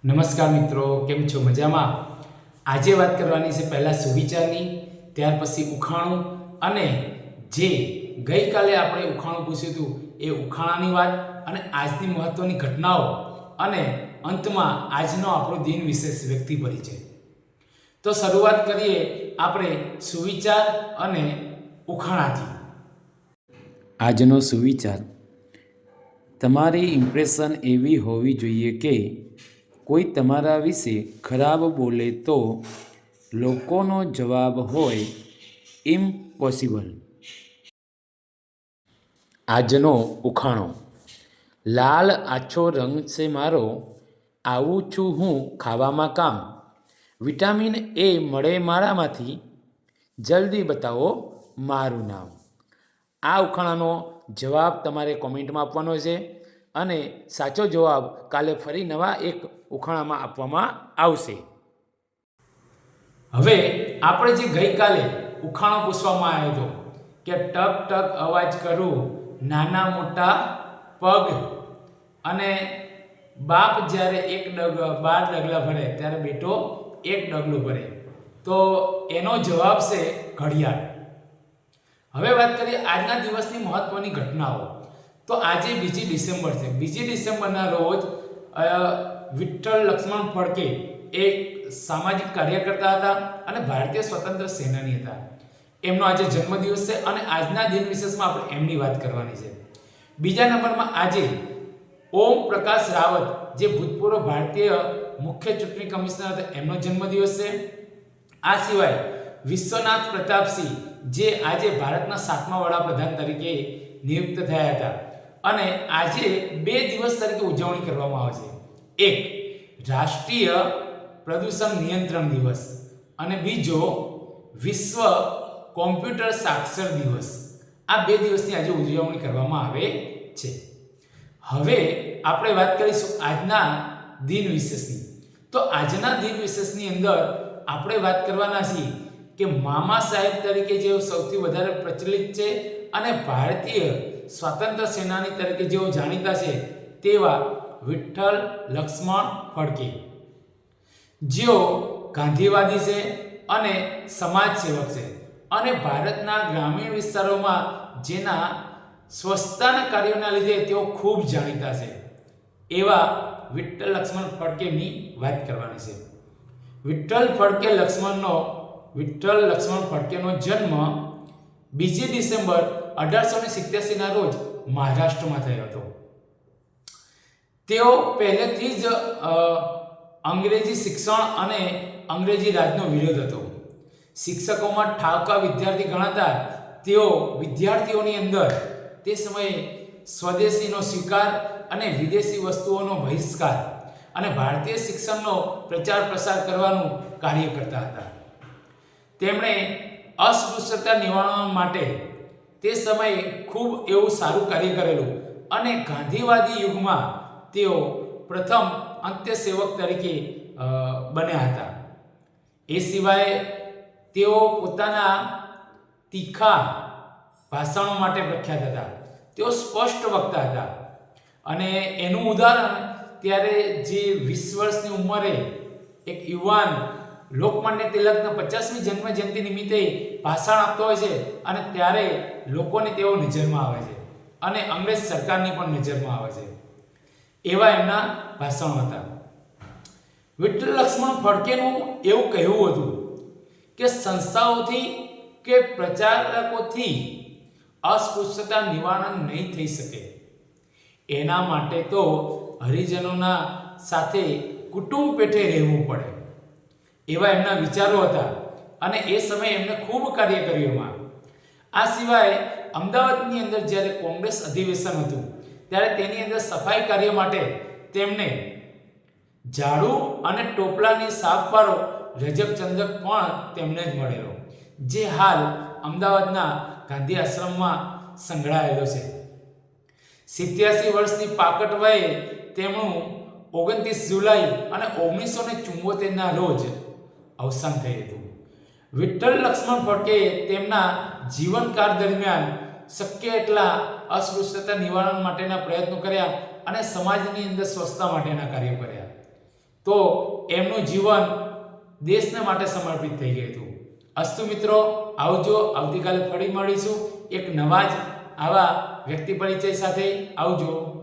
નમસ્કાર મિત્રો, કેમ છો? મજામાં? આજે વાત કરવાની છે પહેલાં સુવિચારની, ત્યાર પછી ઉખાણું અને જે ગઈકાલે આપણે ઉખાણું પૂછ્યું હતું એ ઉખાણાની વાત અને આજની મહત્વની ઘટનાઓ અને અંતમાં આજનો આપણો દિન વિશેષ વ્યક્તિ પરિચય. તો શરૂઆત કરીએ આપણે સુવિચાર અને ઉખાણાથી. આજનો સુવિચાર: તમારી ઇમ્પ્રેશન એવી હોવી જોઈએ કે કોઈ તમારા વિશે ખરાબ બોલે તો લોકોનો જવાબ હોય ઇમ્પોસિબલ. આજનો ઉખાણો: લાલ આછો રંગ છે મારો, આવું છું હું ખાવામાં કામ, વિટામિન એ મળે મારામાંથી, જલ્દી બતાવો મારું નામ. આ ઉખાણાનો જવાબ તમારે કોમેન્ટમાં આપવાનો છે અને સાચો જવાબ કાલે ફરી નવા એક ઉખાણામાં આપવામાં આવશે. હવે આપણે જે ગઈકાલે ઉખાણો પૂછવામાં આવ્યો હતો કે ટક ટક અવાજ કરું, નાના મોટા પગ, અને બાપ જ્યારે 12 ડગલા ભરે ત્યારે બેટો 1 ડગલું ભરે, તો એનો જવાબ છે ઘડિયાળ. હવે વાત કરીએ આજના દિવસની મહત્વની ઘટનાઓ. તો આજે 2 ડિસેમ્બર છે. 2 ડિસેમ્બરના રોજ વિઠ્ઠલ લક્ષ્મણ ફડકે એક સામાજિક કાર્યકર્તા હતા અને ભારતીય સ્વતંત્ર સેનાની હતા. એમનો આજે જન્મદિવસ છે અને આજના દિન વિશેષમાં આપણે એમની વાત કરવાની છે. બીજા નંબરમાં આજે ઓમ પ્રકાશ રાવત, જે ભૂતપૂર્વ ભારતીય મુખ્ય ચૂંટણી કમિશનર હતા, એમનો જન્મદિવસ છે. આ સિવાય વિશ્વનાથ પ્રતાપસિંહ, જે આજે ભારતના 7મા વડાપ્રધાન તરીકે નિયુક્ત થયા હતા, અને આજે 2 દિવસ તરીકે ઉજવણી કરવામાં આવે છે. એક રાષ્ટ્રીય પ્રદૂષણ નિયંત્રણ દિવસ અને બીજો વિશ્વ કોમ્પ્યુટર સાક્ષર દિવસ. આ 2 દિવસની આજે ઉજવણી કરવામાં આવે છે. હવે આપણે વાત કરીશું આજના દિન વિશેષની. તો આજના દિન વિશેષની અંદર આપણે વાત કરવાના છીએ કે મામા સાહેબ તરીકે જેઓ સૌથી વધારે પ્રચલિત છે અને ભારતીય સ્વાતંત્ર્ય સેનાની તરીકે જેઓ જાણીતા છે તેવા વિઠ્ઠલ લક્ષ્મણ ફડકે, જેઓ ગાંધીવાદી છે અને સમાજ સેવક છે અને ભારતના ગ્રામીણ વિસ્તારોમાં જેના સ્વચ્છતાના કાર્યોના લીધે તેઓ ખૂબ જાણીતા છે. એવા વિઠ્ઠલ લક્ષ્મણ ફડકેની વાત કરવાની છે. વિઠ્ઠલ લક્ષ્મણ ફડકેનો જન્મ 2 ડિસેમ્બર 1887 ના રોજ મહારાષ્ટ્રમાં થયો હતો. તેઓ પહેલેથી જ અંગ્રેજી શિક્ષણ અને અંગ્રેજી રાજનો વિરોધ હતો. શિક્ષકોમાં ઠાવકા વિદ્યાર્થી ગણાતા તેઓ વિદ્યાર્થીઓની અંદર તે સમયે સ્વદેશીનો સ્વીકાર અને વિદેશી વસ્તુઓનો બહિષ્કાર અને ભારતીય શિક્ષણનો પ્રચાર પ્રસાર કરવાનું કાર્ય કરતા હતા. તેમણે અસ્પૃશ્યતા નિવારણ માટે તે સમયે ખૂબ એવું સારું કાર્ય કરેલું અને ગાંધીવાદી યુગમાં તેઓ પ્રથમ અંત્યસેવક તરીકે બન્યા હતા. એ સિવાય તેઓ પોતાના તીખા ભાષણો માટે પ્રખ્યાત હતા. તેઓ સ્પષ્ટ વક્તા હતા અને એનું ઉદાહરણ ત્યારે જે 20 વર્ષની ઉંમરે એક યુવાન લોકમાન્ય તિલકના 50મી જન્મજયંતિ નિમિત્તે ભાષણ આપતો હોય છે અને ત્યારે લોકોને તેઓ નજરમાં આવે છે અને અંગ્રેજ સરકારની પણ નજરમાં આવે છે. એવા એમના ભાષણો હતા. વિઠ્ઠલ લક્ષ્મણ ફડકેનું એવું કહેવું હતું કે સંસ્થાઓથી કે પ્રચારકોથી અસ્પૃશ્યતા નિવારણ નહીં થઈ શકે. એના માટે તો હરિજનોના સાથે કુટુંબ પેટે રહેવું પડે. એવા એમના વિચારો હતા અને એ સમયે એમને ખૂબ કાર્ય કર્યું એમાં. આ સિવાય અમદાવાદની અંદર જ્યારે કોંગ્રેસ અધિવેશન હતું ત્યારે તેની અંદર સફાઈ કાર્ય માટે તેમને ઝાડુ અને ટોપલાની સાફવાળો રજકચંદ્રક પણ તેમને જ મળેલો, જે હાલ અમદાવાદના ગાંધી આશ્રમમાં સંગ્રહાયેલો છે. 87 વર્ષની પાકટ વયે તેમનું 29 જુલાઈ અને 1974ના રોજ અવસાન થયું હતું. વિઠ્ઠલ લક્ષ્મણ ફડકે તેમના જીવનકાળ દરમિયાન શક્ય એટલા અસ્પૃશ્યતા નિવારણ માટેના પ્રયત્નો કર્યા અને સમાજની અંદર સ્વચ્છતા માટેના કાર્યો કર્યા. તો એમનું જીવન દેશને માટે સમર્પિત થઈ ગયું હતું. અસ્તુ મિત્રો, આવજો. આવતીકાલે ફરી મળીશું એક નવા જ આવા વ્યક્તિ પરિચય સાથે. આવજો.